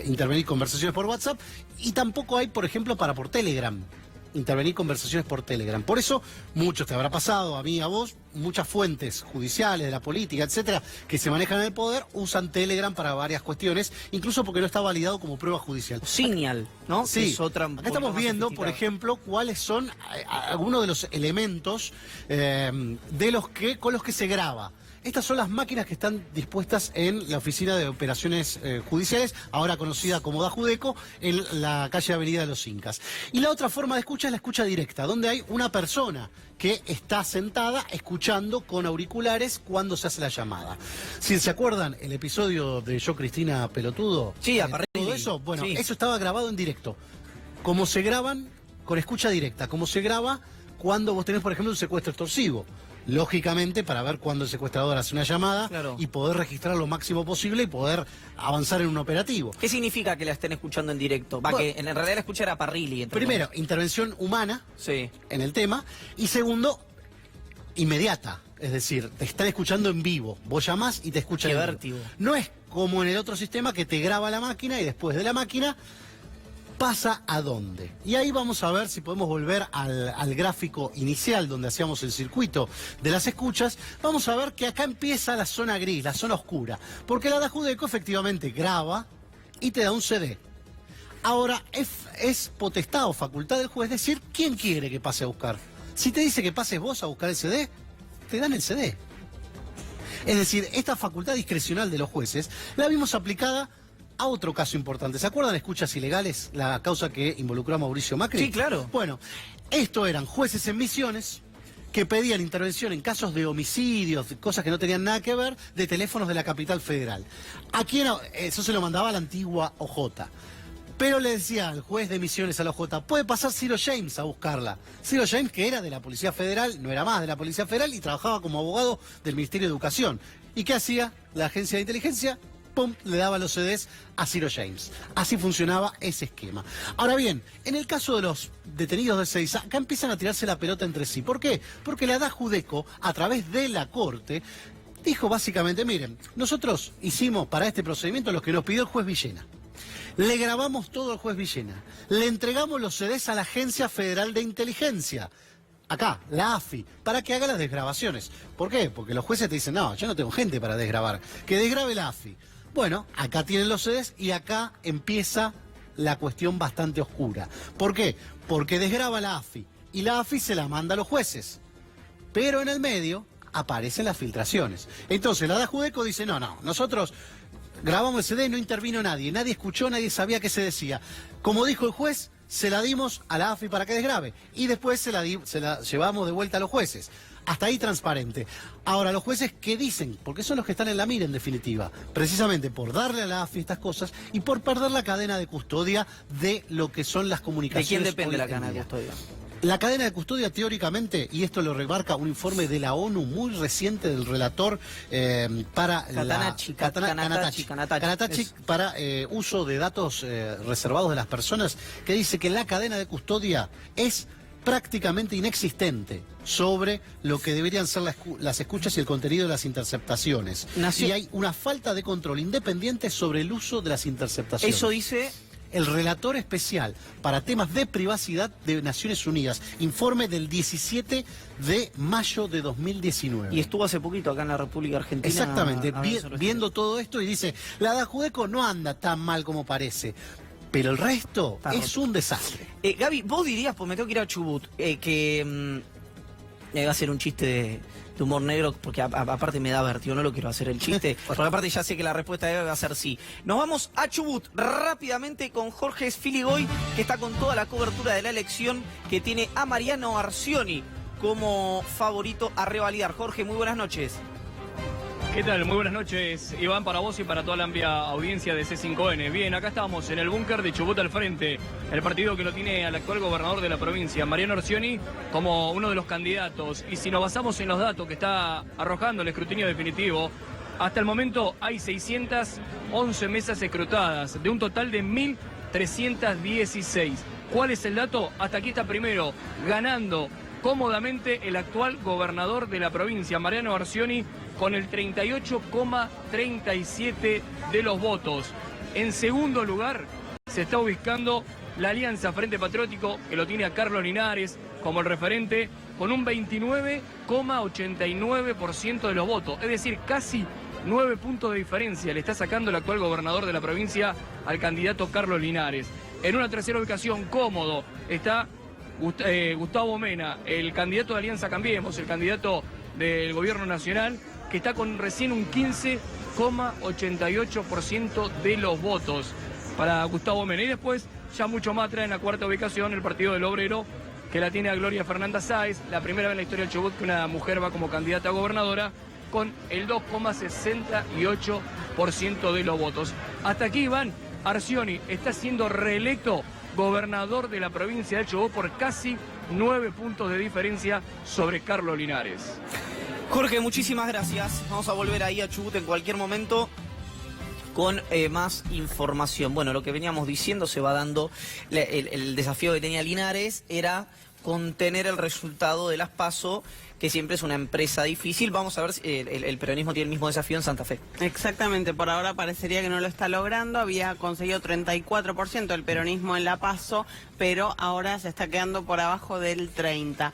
intervenir conversaciones por WhatsApp y tampoco hay, por ejemplo, por Telegram. Intervenir conversaciones por Telegram. Por eso, muchos te habrá pasado, a mí, a vos, muchas fuentes judiciales, de la política, etcétera, que se manejan en el poder, usan Telegram para varias cuestiones, incluso porque no está validado como prueba judicial. Signal, ¿no? Sí. Es otra, acá estamos viendo, por ejemplo, cuáles son algunos de los elementos con los que se graba. Estas son las máquinas que están dispuestas en la Oficina de Operaciones Judiciales, ahora conocida como DAJUDECO, en la calle Avenida de los Incas. Y la otra forma de escucha es la escucha directa, donde hay una persona que está sentada escuchando con auriculares cuando se hace la llamada. Si se acuerdan el episodio de Yo, Cristina Pelotudo, sí, todo eso, bueno, sí. Eso estaba grabado en directo. Como se graban con escucha directa, como se graba cuando vos tenés, por ejemplo, un secuestro extorsivo. Lógicamente, para ver cuándo el secuestrador hace una llamada, claro, y poder registrar lo máximo posible y poder avanzar en un operativo. ¿Qué significa que la estén escuchando en directo? Bueno, que en realidad la escucha era Parrilli. Primero, intervención humana en el tema. Y segundo, inmediata. Es decir, te están escuchando en vivo. Vos llamás y te escuchan en vértigo. Vivo. No es como en el otro sistema que te graba la máquina y después de la máquina pasa a dónde. Y ahí vamos a ver si podemos volver al gráfico inicial donde hacíamos el circuito de las escuchas. Vamos a ver que acá empieza la zona gris, la zona oscura. Porque la DAJUDECO efectivamente graba y te da un CD. Ahora, es potestad o facultad del juez decir quién quiere que pase a buscar. Si te dice que pases vos a buscar el CD, te dan el CD. Es decir, esta facultad discrecional de los jueces la vimos aplicada a otro caso importante. ¿Se acuerdan de escuchas ilegales? La causa que involucró a Mauricio Macri. Sí, claro. Bueno, esto eran jueces en Misiones que pedían intervención en casos de homicidios, de cosas que no tenían nada que ver, de teléfonos de la capital federal. ¿A quién? Eso se lo mandaba a la antigua OJ. Pero le decía al juez de Misiones a la OJ, puede pasar Ciro James a buscarla. Ciro James, que era de la Policía Federal, no era más de la Policía Federal y trabajaba como abogado del Ministerio de Educación. ¿Y qué hacía la agencia de inteligencia? ¡Pum! Le daba los CDs a Ciro James. Así funcionaba ese esquema. Ahora bien, en el caso de los detenidos de Seiza, acá empiezan a tirarse la pelota entre sí. ¿Por qué? Porque la DAJUDECO, a través de la Corte, dijo básicamente, miren, nosotros hicimos para este procedimiento lo que nos pidió el juez Villena. Le grabamos todo al juez Villena. Le entregamos los CDs a la Agencia Federal de Inteligencia. Acá, la AFI, para que haga las desgrabaciones. ¿Por qué? Porque los jueces te dicen, no, yo no tengo gente para desgrabar. Que desgrabe la AFI. Bueno, acá tienen los CDs y acá empieza la cuestión bastante oscura. ¿Por qué? Porque desgraba la AFI y la AFI se la manda a los jueces. Pero en el medio aparecen las filtraciones. Entonces la DAJUDECO dice, no, nosotros grabamos el CD, no intervino nadie escuchó, nadie sabía qué se decía. Como dijo el juez, se la dimos a la AFI para que desgrabe y después se la llevamos de vuelta a los jueces. Hasta ahí transparente. Ahora, los jueces, ¿qué dicen? Porque son los que están en la mira, en definitiva. Precisamente por darle a la AFI estas cosas y por perder la cadena de custodia de lo que son las comunicaciones. ¿De quién depende la cadena de custodia? La cadena de custodia, teóricamente, y esto lo remarca un informe de la ONU muy reciente del relator para Kanatachi, para uso de datos reservados de las personas, que dice que la cadena de custodia es prácticamente inexistente sobre lo que deberían ser las escuchas y el contenido de las interceptaciones. Y hay una falta de control independiente sobre el uso de las interceptaciones. Eso dice el relator especial para temas de privacidad de Naciones Unidas, informe del 17 de mayo de 2019. Y estuvo hace poquito acá en la República Argentina. Exactamente, viendo todo esto y dice, la DAJUDECO no anda tan mal como parece. Pero el resto es un desastre. Gaby, vos dirías, pues me tengo que ir a Chubut, que va a ser un chiste de humor negro, porque aparte me da vértigo, no lo quiero hacer el chiste, porque aparte ya sé que la respuesta va a ser sí. Nos vamos a Chubut rápidamente con Jorge Sfiligoy, que está con toda la cobertura de la elección, que tiene a Mariano Arcioni como favorito a revalidar. Jorge, muy buenas noches. ¿Qué tal? Muy buenas noches, Iván, para vos y para toda la amplia audiencia de C5N. Bien, acá estamos en el búnker de Chubut al frente, el partido que lo tiene al actual gobernador de la provincia, Mariano Arcioni, como uno de los candidatos. Y si nos basamos en los datos que está arrojando el escrutinio definitivo, hasta el momento hay 611 mesas escrutadas, de un total de 1.316. ¿Cuál es el dato? Hasta aquí está primero, ganando cómodamente el actual gobernador de la provincia, Mariano Arcioni, con el 38,37 de los votos. En segundo lugar se está ubicando la Alianza Frente Patriótico, que lo tiene a Carlos Linares como el referente, con un 29,89% de los votos. Es decir, casi 9 puntos de diferencia le está sacando el actual gobernador de la provincia al candidato Carlos Linares. En una tercera ubicación, cómodo, está Gustavo Mena, el candidato de Alianza Cambiemos, el candidato del gobierno nacional, que está con recién un 15,88% de los votos para Gustavo Mena. Y después, ya mucho más atrás, en la cuarta ubicación, el Partido del Obrero, que la tiene a Gloria Fernanda Sáez, la primera vez en la historia del Chubut que una mujer va como candidata a gobernadora, con el 2,68% de los votos. Hasta aquí, Iván, Arcioni está siendo reelecto gobernador de la provincia de Chubut por casi 9 puntos de diferencia sobre Carlos Linares. Jorge, muchísimas gracias. Vamos a volver ahí a Chubut en cualquier momento con más información. Bueno, lo que veníamos diciendo se va dando. El desafío que tenía Linares era contener el resultado de las PASO, que siempre es una empresa difícil. Vamos a ver si el peronismo tiene el mismo desafío en Santa Fe. Exactamente, por ahora parecería que no lo está logrando. Había conseguido 34% el peronismo en la PASO, pero ahora se está quedando por abajo del 30%.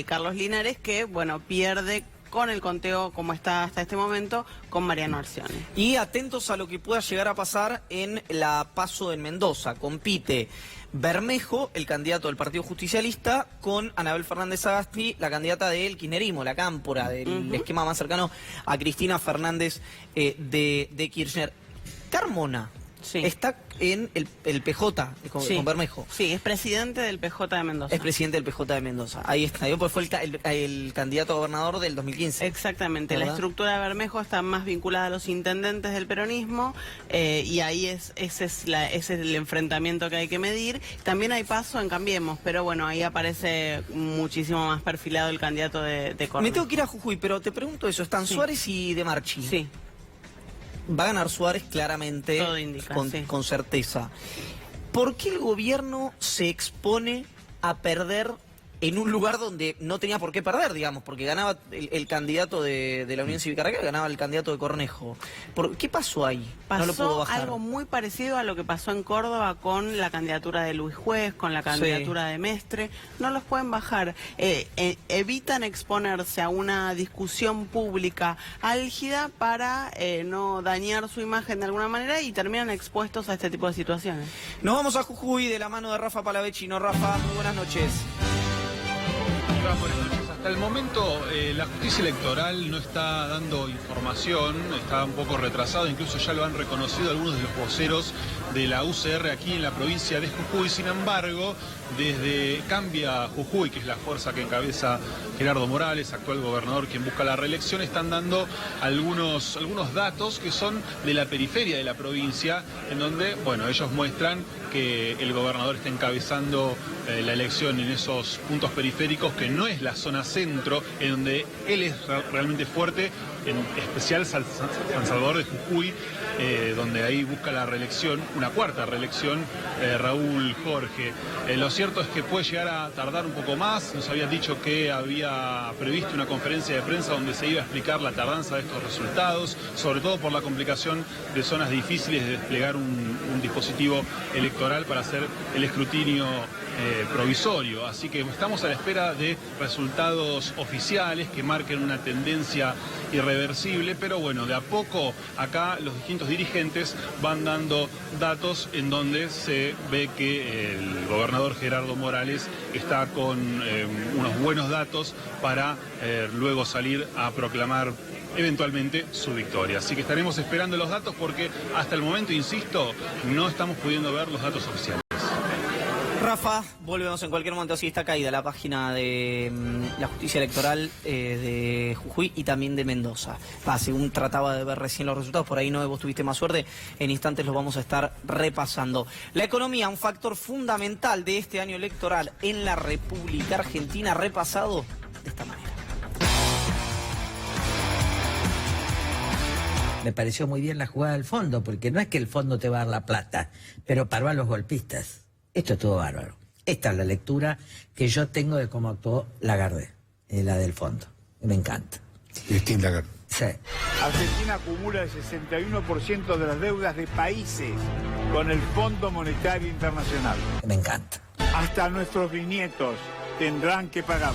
Carlos Linares, que bueno, pierde con el conteo como está hasta este momento, con Mariano Arcioni. Y atentos a lo que pueda llegar a pasar en la PASO en Mendoza. Compite Bermejo, el candidato del Partido Justicialista, con Anabel Fernández Sagasti, la candidata del kirchnerismo, la cámpora, del esquema más cercano a Cristina Fernández de Kirchner. Carmona, Está en el PJ, con Bermejo. Sí, es presidente del PJ de Mendoza. Es presidente del PJ de Mendoza. Ahí está. Pues fue el candidato a gobernador del 2015. Exactamente. ¿Verdad? La estructura de Bermejo está más vinculada a los intendentes del peronismo y ahí ese es el enfrentamiento que hay que medir. También hay paso en Cambiemos, pero bueno, ahí aparece muchísimo más perfilado el candidato de Cornejo. Me tengo que ir a Jujuy, pero te pregunto eso. Están Suárez y De Marchi. Sí. Va a ganar Suárez claramente, todo indica, con certeza. ¿Por qué el gobierno se expone a perder en un lugar donde no tenía por qué perder, digamos? Porque ganaba el candidato de la Unión Cívica Radical, ganaba el candidato de Cornejo. ¿Qué pasó ahí? No lo pudo Pasó bajar. algo muy parecido a lo que pasó en Córdoba con la candidatura de Luis Juez, con la candidatura de Mestre. No los pueden bajar. Evitan exponerse a una discusión pública álgida para no dañar su imagen de alguna manera y terminan expuestos a este tipo de situaciones. Nos vamos a Jujuy de la mano de Rafa Palavecino. Rafa, muy buenas noches. Buenas noches. Hasta el momento la justicia electoral no está dando información, está un poco retrasado, incluso ya lo han reconocido algunos de los voceros de la UCR aquí en la provincia de Jujuy. Sin embargo, desde Cambia Jujuy, que es la fuerza que encabeza Gerardo Morales, actual gobernador quien busca la reelección, están dando algunos datos que son de la periferia de la provincia, en donde, bueno, ellos muestran que el gobernador está encabezando la elección en esos puntos periféricos, que no es la zona centro, en donde él es realmente fuerte, en especial San Salvador de Jujuy, donde ahí busca la reelección, una cuarta reelección, Raúl Jorge. Lo cierto es que puede llegar a tardar un poco más. Nos habían dicho que había previsto una conferencia de prensa donde se iba a explicar la tardanza de estos resultados, sobre todo por la complicación de zonas difíciles de desplegar un dispositivo electoral para hacer el escrutinio provisorio. Así que estamos a la espera de resultados oficiales que marquen una tendencia irreversible, pero bueno, de a poco acá los distintos dirigentes van dando datos en donde se ve que el gobernador Gerardo Morales está con unos buenos datos para luego salir a proclamar eventualmente su victoria. Así que estaremos esperando los datos porque hasta el momento, insisto, no estamos pudiendo ver los datos oficiales. Rafa, volvemos en cualquier momento. Así está caída la página de la justicia electoral de Jujuy y también de Mendoza. Según trataba de ver recién los resultados, por ahí no vos tuviste más suerte, en instantes los vamos a estar repasando. La economía, un factor fundamental de este año electoral en la República Argentina, repasado de esta manera. Me pareció muy bien la jugada del fondo, porque no es que el fondo te va a dar la plata, pero paró a los golpistas. Esto estuvo bárbaro. Esta es la lectura que yo tengo de cómo actuó Lagarde, la del fondo. Me encanta. Christine Lagarde. Sí. Argentina acumula el 61% de las deudas de países con el Fondo Monetario Internacional. Me encanta. Hasta nuestros bisnietos tendrán que pagar.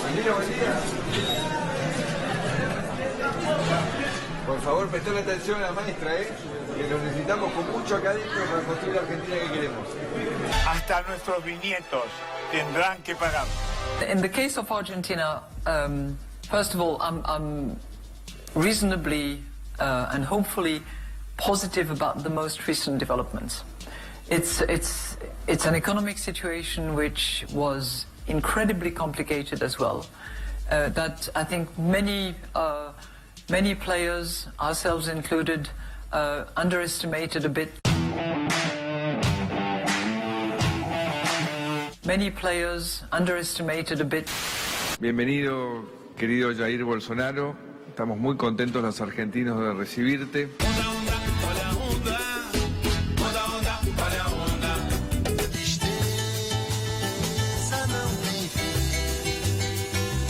Buen día. Por favor, prestale atención a la maestra, que lo necesitamos con mucho académico para construir la Argentina que queremos. Hasta nuestros bisnietos tendrán que pagar. In the case of Argentina, first of all, I'm reasonably and hopefully positive about the most recent developments. It's an economic situation which was incredibly complicated as well. That I think many players, ourselves included, underestimated a bit. Many players underestimated a bit. Bienvenido, querido Jair Bolsonaro. Estamos muy contentos los argentinos de recibirte.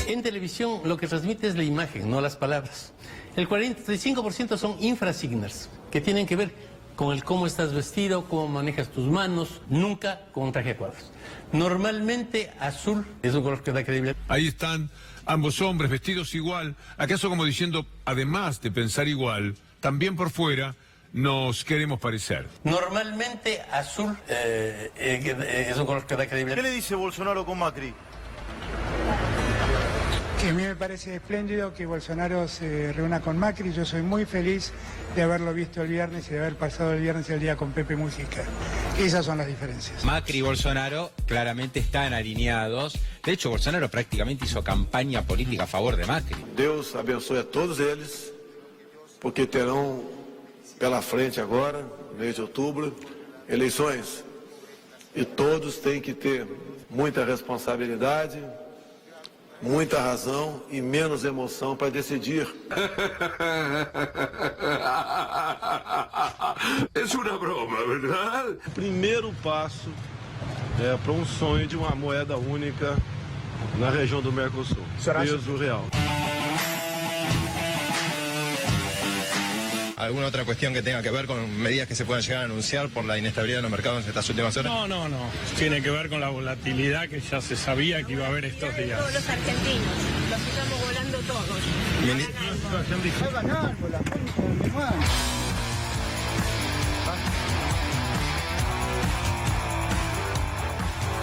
En televisión lo que transmite es la imagen, no las palabras. El 45% son infrasigners, que tienen que ver con el cómo estás vestido, cómo manejas tus manos, nunca con un traje a cuadros. Normalmente azul es un color que da credibilidad. Ahí están ambos hombres vestidos igual, acaso como diciendo, además de pensar igual, también por fuera nos queremos parecer. Normalmente azul es un color que da credibilidad. ¿Qué le dice Bolsonaro con Macri? Que Sí, a mí me parece espléndido que Bolsonaro se reúna con Macri. Yo soy muy feliz de haberlo visto el viernes y de haber pasado el viernes el día con Pepe Mujica. Esas son las diferencias. Macri y Bolsonaro claramente están alineados. De hecho, Bolsonaro prácticamente hizo campaña política a favor de Macri. Deus abençoe a todos eles, porque terão pela frente agora, no mês de outubro, eleições. E todos têm que ter muita responsabilidade, muita razão e menos emoção para decidir. Es una broma, ¿verdad? O primeiro passo para sonho de uma moeda única na região do Mercosul, peso real. ¿Alguna otra cuestión que tenga que ver con medidas que se puedan llegar a anunciar por la inestabilidad de los mercados en estas últimas horas? No. Tiene que ver con la volatilidad que ya se sabía que iba a haber estos días. Todos los argentinos, los estamos volando todos.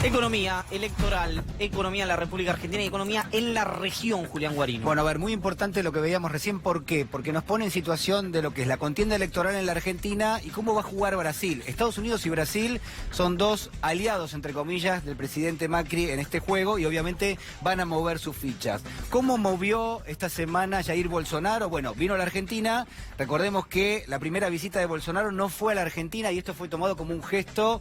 Economía electoral, economía en la República Argentina y economía en la región, Julián Guarino. Bueno, a ver, muy importante lo que veíamos recién. ¿Por qué? Porque nos pone en situación de lo que es la contienda electoral en la Argentina y cómo va a jugar Brasil. Estados Unidos y Brasil son dos aliados, entre comillas, del presidente Macri en este juego y obviamente van a mover sus fichas. ¿Cómo movió esta semana Jair Bolsonaro? Bueno, vino a la Argentina. Recordemos que la primera visita de Bolsonaro no fue a la Argentina y esto fue tomado como un gesto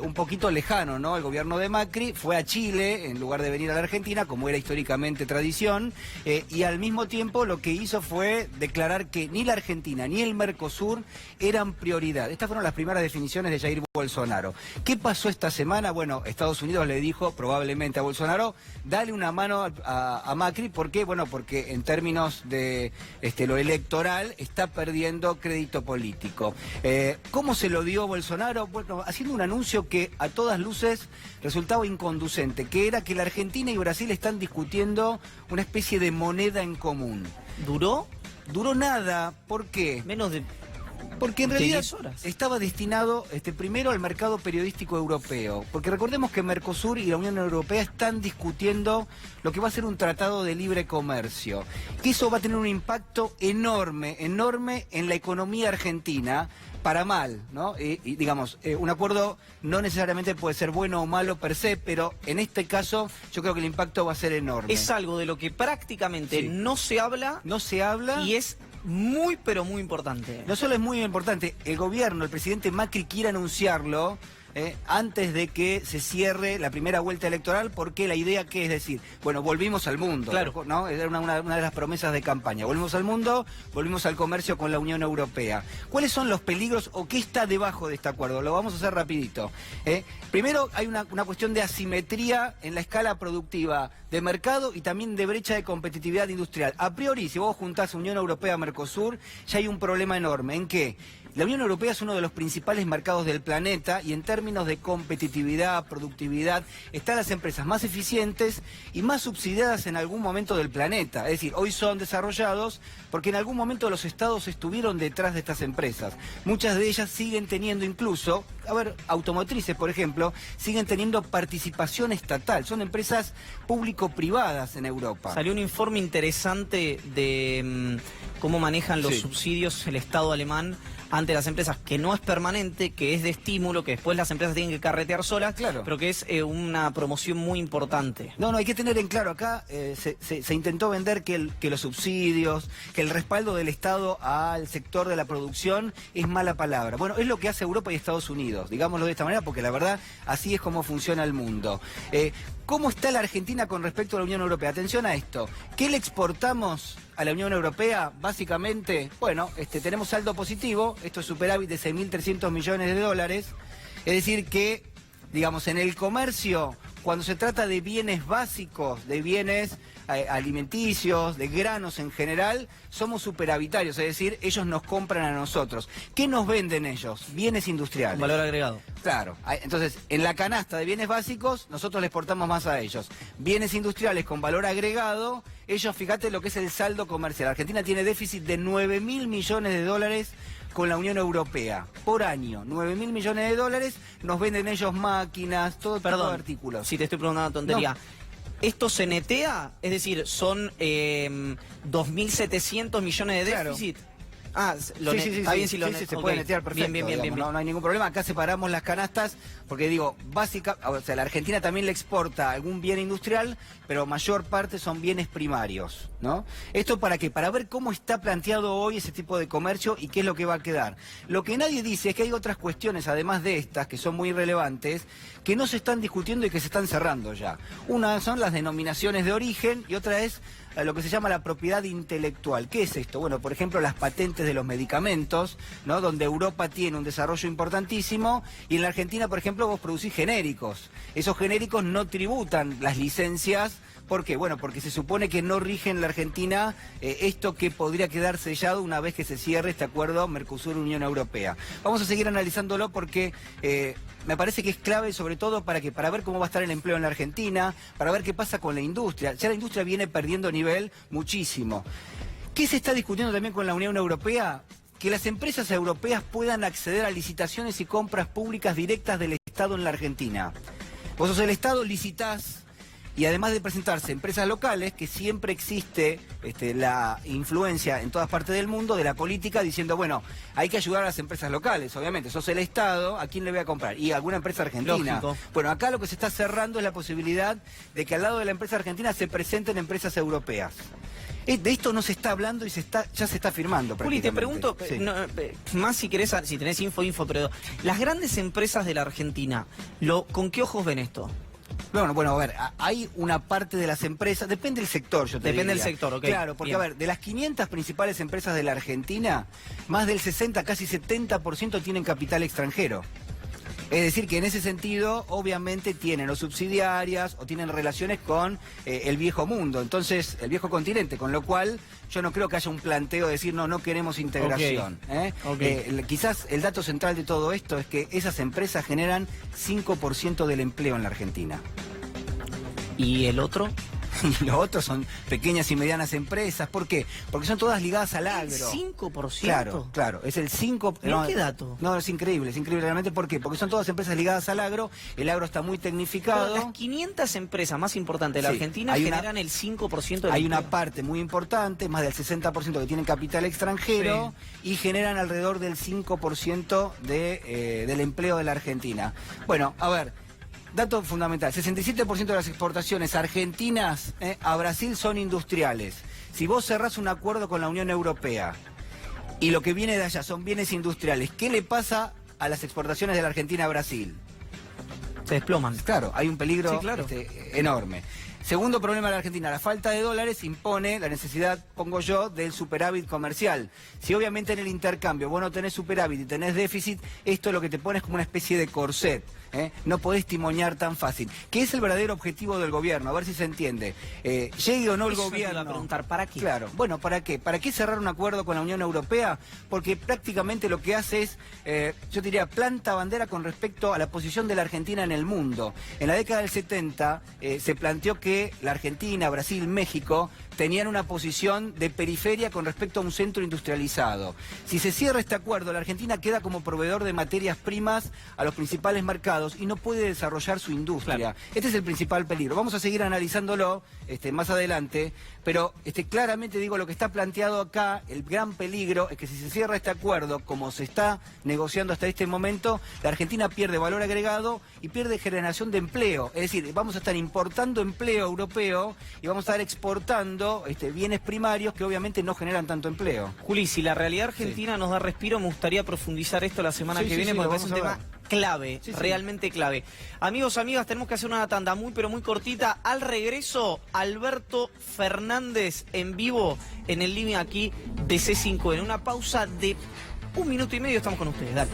un poquito lejano, ¿no? El gobierno de Macri fue a Chile en lugar de venir a la Argentina, como era históricamente tradición, y al mismo tiempo lo que hizo fue declarar que ni la Argentina ni el Mercosur eran prioridad. Estas fueron las primeras definiciones de Jair Bolsonaro. ¿Qué pasó esta semana? Bueno, Estados Unidos le dijo probablemente a Bolsonaro, dale una mano a Macri. ¿Por qué? Bueno, porque en términos de lo electoral está perdiendo crédito político. ¿Cómo se lo dio Bolsonaro? Bueno, haciendo un anuncio que a todas luces resultaba inconducente, que era que la Argentina y Brasil están discutiendo una especie de moneda en común. ¿Duró? Duró nada. ¿Por qué? Menos de... Porque en realidad 10 horas. Estaba destinado primero al mercado periodístico europeo. Porque recordemos que Mercosur y la Unión Europea están discutiendo lo que va a ser un tratado de libre comercio. Que eso va a tener un impacto enorme en la economía argentina, para mal, ¿no? Y digamos, un acuerdo no necesariamente puede ser bueno o malo per se, pero en este caso yo creo que el impacto va a ser enorme. Es algo de lo que prácticamente no se habla. No se habla. Y es muy, pero muy importante. No solo es muy importante, el gobierno, el presidente Macri quiere anunciarlo antes de que se cierre la primera vuelta electoral, porque la idea que es decir, bueno, volvimos al mundo, claro, ¿no? Era una de las promesas de campaña. Volvimos al mundo, volvimos al comercio con la Unión Europea. ¿Cuáles son los peligros o qué está debajo de este acuerdo? Lo vamos a hacer rapidito. Primero, hay una cuestión de asimetría en la escala productiva de mercado y también de brecha de competitividad industrial. A priori, si vos juntás Unión Europea-Mercosur, ya hay un problema enorme. ¿En qué? La Unión Europea es uno de los principales mercados del planeta y en términos de competitividad, productividad, están las empresas más eficientes y más subsidiadas en algún momento del planeta. Es decir, hoy son desarrollados porque en algún momento los estados estuvieron detrás de estas empresas. Muchas de ellas siguen teniendo incluso, automotrices por ejemplo, siguen teniendo participación estatal. Son empresas público-privadas en Europa. Salió un informe interesante de cómo manejan los subsidios el Estado alemán ante las empresas, que no es permanente, que es de estímulo, que después las empresas tienen que carretear solas, claro, pero que es una promoción muy importante. No, hay que tener en claro, acá se intentó vender que los subsidios, que el respaldo del Estado al sector de la producción es mala palabra. Bueno, es lo que hace Europa y Estados Unidos, digámoslo de esta manera, porque la verdad así es como funciona el mundo. ¿Cómo está la Argentina con respecto a la Unión Europea? Atención a esto. ¿Qué le exportamos a la Unión Europea? Básicamente, bueno, tenemos saldo positivo, esto es superávit de 6.300 millones de dólares. Es decir que, digamos, en el comercio, cuando se trata de bienes básicos, de bienes alimenticios, de granos en general, somos superavitarios, es decir, ellos nos compran a nosotros. ¿Qué nos venden ellos? Bienes industriales. Valor agregado. Claro, entonces en la canasta de bienes básicos nosotros le exportamos más a ellos. Bienes industriales con valor agregado, ellos, fíjate lo que es el saldo comercial. Argentina tiene déficit de 9.000 millones de dólares con la Unión Europea por año. 9.000 millones de dólares, nos venden ellos máquinas, todo tipo de artículos. Si te estoy preguntando una tontería. No. ¿Esto se netea? Es decir, son 2.700 millones de déficit. Ah, está bien si lo se puede netear perfecto. Bien. No hay ningún problema. Acá separamos las canastas porque digo, la Argentina también le exporta algún bien industrial, pero mayor parte son bienes primarios, ¿no? ¿Esto para qué? Para ver cómo está planteado hoy ese tipo de comercio y qué es lo que va a quedar. Lo que nadie dice es que hay otras cuestiones, además de estas, que son muy relevantes, que no se están discutiendo y que se están cerrando ya. Una son las denominaciones de origen y otra es lo que se llama la propiedad intelectual. ¿Qué es esto? Bueno, por ejemplo, las patentes de los medicamentos, ¿no? Donde Europa tiene un desarrollo importantísimo y en la Argentina, por ejemplo, vos producís genéricos. Esos genéricos no tributan las licencias. ¿Por qué? Bueno, porque se supone que no rige en la Argentina esto que podría quedar sellado una vez que se cierre este acuerdo Mercosur-Unión Europea. Vamos a seguir analizándolo porque me parece que es clave sobre todo para ver cómo va a estar el empleo en la Argentina, para ver qué pasa con la industria. Ya la industria viene perdiendo nivel muchísimo. ¿Qué se está discutiendo también con la Unión Europea? Que las empresas europeas puedan acceder a licitaciones y compras públicas directas del Estado en la Argentina. Vos sos el Estado, licitás. Y además de presentarse empresas locales, que siempre existe la influencia en todas partes del mundo de la política diciendo, bueno, hay que ayudar a las empresas locales, obviamente, sos el Estado, ¿a quién le voy a comprar? Y a alguna empresa argentina. Lógico. Bueno, acá lo que se está cerrando es la posibilidad de que al lado de la empresa argentina se presenten empresas europeas. De esto no se está hablando y ya se está firmando. Juli, te pregunto, sí. Más si querés, si tenés info, pero las grandes empresas de la Argentina, ¿con qué ojos ven esto? Bueno, a ver, hay una parte de las empresas, depende del sector, yo te diría. Depende del sector, ok. Claro, porque, a ver, de las 500 principales empresas de la Argentina, más del 60, casi 70% tienen capital extranjero. Es decir, que en ese sentido, obviamente, tienen o subsidiarias o tienen relaciones con el viejo mundo, entonces, el viejo continente, con lo cual yo no creo que haya un planteo de decir, no queremos integración. Quizás el dato central de todo esto es que esas empresas generan 5% del empleo en la Argentina. ¿Y el otro? Y los otros son pequeñas y medianas empresas. ¿Por qué? Porque son todas ligadas al agro. ¿El 5%? Claro, es el 5%. ¿Qué dato? No, es increíble realmente. ¿Por qué? Porque son todas empresas ligadas al agro, el agro está muy tecnificado. Pero las 500 empresas más importantes de la Argentina generan el 5% del Hay una parte muy importante, más del 60% que tienen capital extranjero y generan alrededor del 5% del empleo de la Argentina. Bueno, a ver. Dato fundamental, 67% de las exportaciones argentinas a Brasil son industriales. Si vos cerrás un acuerdo con la Unión Europea y lo que viene de allá son bienes industriales, ¿qué le pasa a las exportaciones de la Argentina a Brasil? Se desploman. Claro, hay un peligro enorme. Segundo problema de la Argentina, la falta de dólares impone la necesidad, pongo yo, del superávit comercial. Si obviamente en el intercambio vos no tenés superávit y tenés déficit, esto lo que te pone es como una especie de corset. No podés timonear tan fácil. ¿Qué es el verdadero objetivo del gobierno? A ver si se entiende. Llegue o no el gobierno. Te iba a preguntar, ¿para qué? Claro, bueno, ¿para qué? ¿Para qué cerrar un acuerdo con la Unión Europea? Porque prácticamente lo que hace es, yo diría, planta bandera con respecto a la posición de la Argentina en el mundo. En la década del 70 se planteó que la Argentina, Brasil, México tenían una posición de periferia con respecto a un centro industrializado. Si se cierra este acuerdo, la Argentina queda como proveedor de materias primas a los principales mercados y no puede desarrollar su industria. Claro. Este es el principal peligro. Vamos a seguir analizándolo más adelante, pero claramente digo, lo que está planteado acá, el gran peligro es que si se cierra este acuerdo, como se está negociando hasta este momento, la Argentina pierde valor agregado y pierde generación de empleo. Es decir, vamos a estar importando empleo europeo y vamos a estar exportando bienes primarios que obviamente no generan tanto empleo. Juli, si la realidad argentina nos da respiro, me gustaría profundizar esto la semana que viene, porque es un tema clave, realmente clave. Amigos, amigas, tenemos que hacer una tanda muy, pero muy cortita. Al regreso, Alberto Fernández en vivo en el living aquí de C5N. Una pausa de 1 minuto y medio, estamos con ustedes, dale.